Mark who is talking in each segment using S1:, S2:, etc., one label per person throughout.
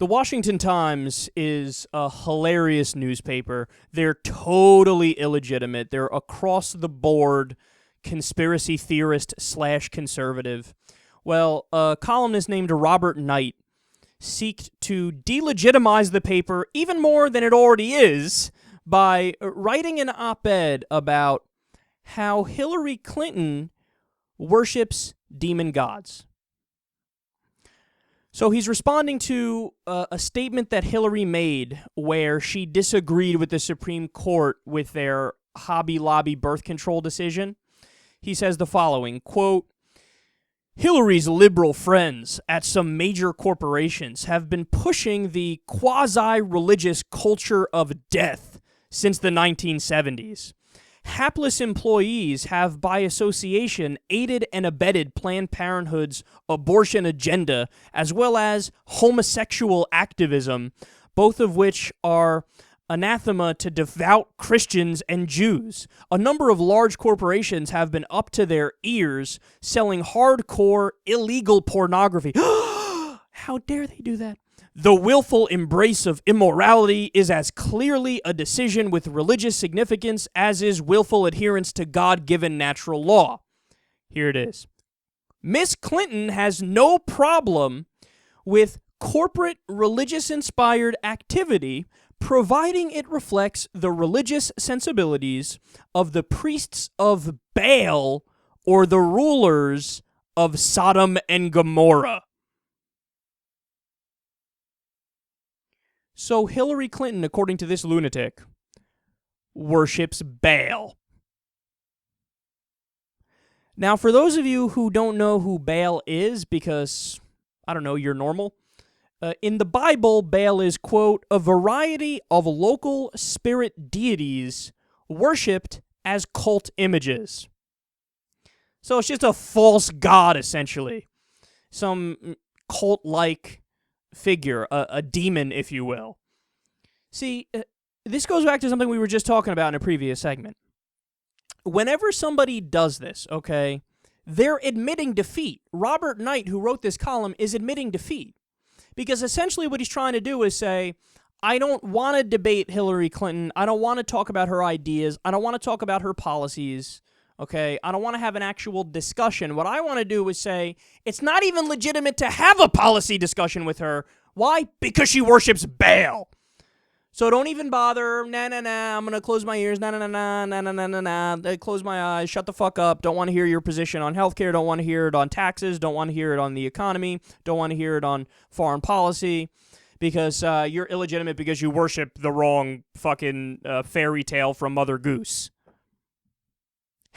S1: The Washington Times is a hilarious newspaper. They're totally illegitimate. They're across-the-board conspiracy theorist / conservative. Well, a columnist named Robert Knight seeked to delegitimize the paper even more than it already is by writing an op-ed about how Hillary Clinton worships demon gods. So he's responding to a statement that Hillary made where she disagreed with the Supreme Court with their Hobby Lobby birth control decision. He says the following, quote, Hillary's liberal friends at some major corporations have been pushing the quasi-religious culture of death since the 1970s. Hapless employees have, by association, aided and abetted Planned Parenthood's abortion agenda, as well as homosexual activism, both of which are anathema to devout Christians and Jews. A number of large corporations have been up to their ears selling hardcore, illegal pornography. How dare they do that? The willful embrace of immorality is as clearly a decision with religious significance as is willful adherence to God-given natural law. Here it is. Miss Clinton has no problem with corporate religious-inspired activity, providing it reflects the religious sensibilities of the priests of Baal or the rulers of Sodom and Gomorrah. So Hillary Clinton, according to this lunatic, worships Baal. Now, for those of you who don't know who Baal is, because, I don't know, you're normal, in the Bible, Baal is, quote, a variety of local spirit deities worshipped as cult images. So it's just a false god, essentially. Some cult-like figure, a demon, if you will. See, this goes back to something we were just talking about in a previous segment. Whenever somebody does this, okay, they're admitting defeat. Robert Knight, who wrote this column, is admitting defeat. Because essentially what he's trying to do is say, I don't want to debate Hillary Clinton. I don't want to talk about her ideas. I don't want to talk about her policies. Okay, I don't want to have an actual discussion. What I want to do is say, it's not even legitimate to have a policy discussion with her. Why? Because she worships Baal. So don't even bother. I'm going to close my ears. Close my eyes. Shut the fuck up. Don't want to hear your position on healthcare. Don't want to hear it on taxes. Don't want to hear it on the economy. Don't want to hear it on foreign policy. Because you're illegitimate because you worship the wrong fucking fairy tale from Mother Goose.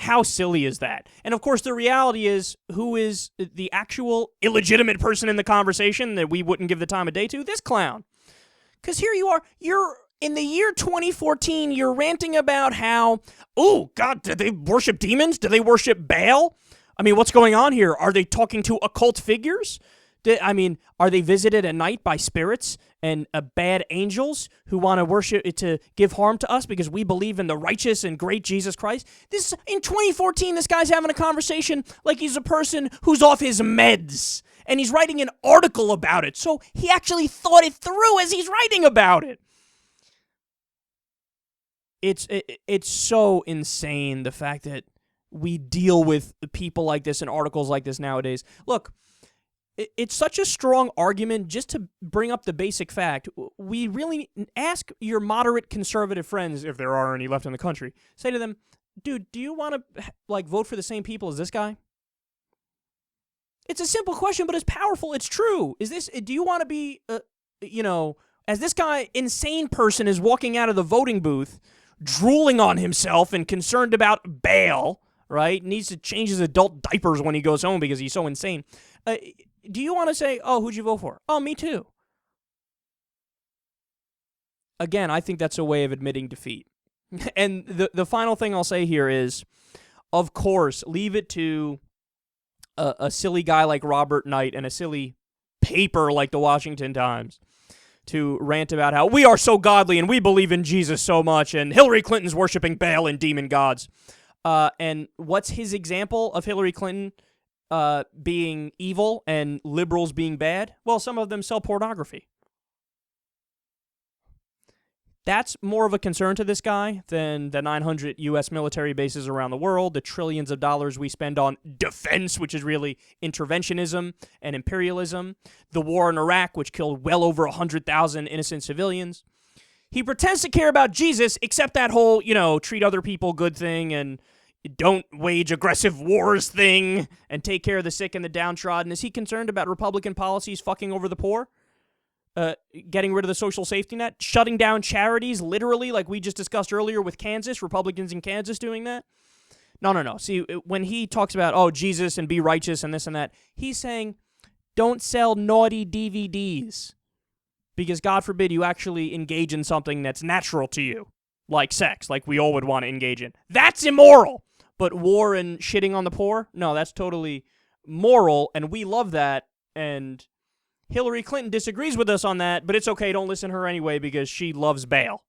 S1: How silly is that? And of course, the reality is, who is the actual illegitimate person in the conversation that we wouldn't give the time of day to? This clown. Because here you are, you're in the year 2014, you're ranting about how, oh, God, do they worship demons? Do they worship Baal? I mean, what's going on here? Are they talking to occult figures? Are they visited at night by spirits and bad angels who want to worship to give harm to us because we believe in the righteous and great Jesus Christ? This in 2014, this guy's having a conversation like he's a person who's off his meds, and he's writing an article about it. So he actually thought it through as he's writing about it. It's so insane, the fact that we deal with people like this and articles like this nowadays. Look, it's such a strong argument just to bring up the basic fact. We really ask your moderate conservative friends, if there are any left in the country, say to them, dude, do you want to vote for the same people as this guy? It's a simple question, but it's powerful. It's true. Do you want to be, as this guy, insane person is walking out of the voting booth, drooling on himself and concerned about Baal, right? Needs to change his adult diapers when he goes home because he's so insane. Do you want to say, oh, who'd you vote for? Oh, me too. Again, I think that's a way of admitting defeat. And the final thing I'll say here is, of course, leave it to a silly guy like Robert Knight and a silly paper like the Washington Times to rant about how we are so godly and we believe in Jesus so much and Hillary Clinton's worshiping Baal and demon gods. And what's his example of Hillary Clinton being evil and liberals being bad? Well, some of them sell pornography. That's more of a concern to this guy than the 900 U.S. military bases around the world, the trillions of dollars we spend on defense, which is really interventionism and imperialism, the war in Iraq, which killed well over 100,000 innocent civilians. He pretends to care about Jesus, except that whole, treat other people good thing and don't wage aggressive wars thing and take care of the sick and the downtrodden. Is he concerned about Republican policies fucking over the poor? Getting rid of the social safety net, shutting down charities, literally, like we just discussed earlier with Kansas, Republicans in Kansas doing that? No. See, when he talks about, Jesus and be righteous and this and that, he's saying, don't sell naughty DVDs because, God forbid, you actually engage in something that's natural to you, like sex, like we all would want to engage in. That's immoral. But war and shitting on the poor? No, that's totally moral, and we love that, and Hillary Clinton disagrees with us on that, but it's okay, don't listen to her anyway because she loves Baal.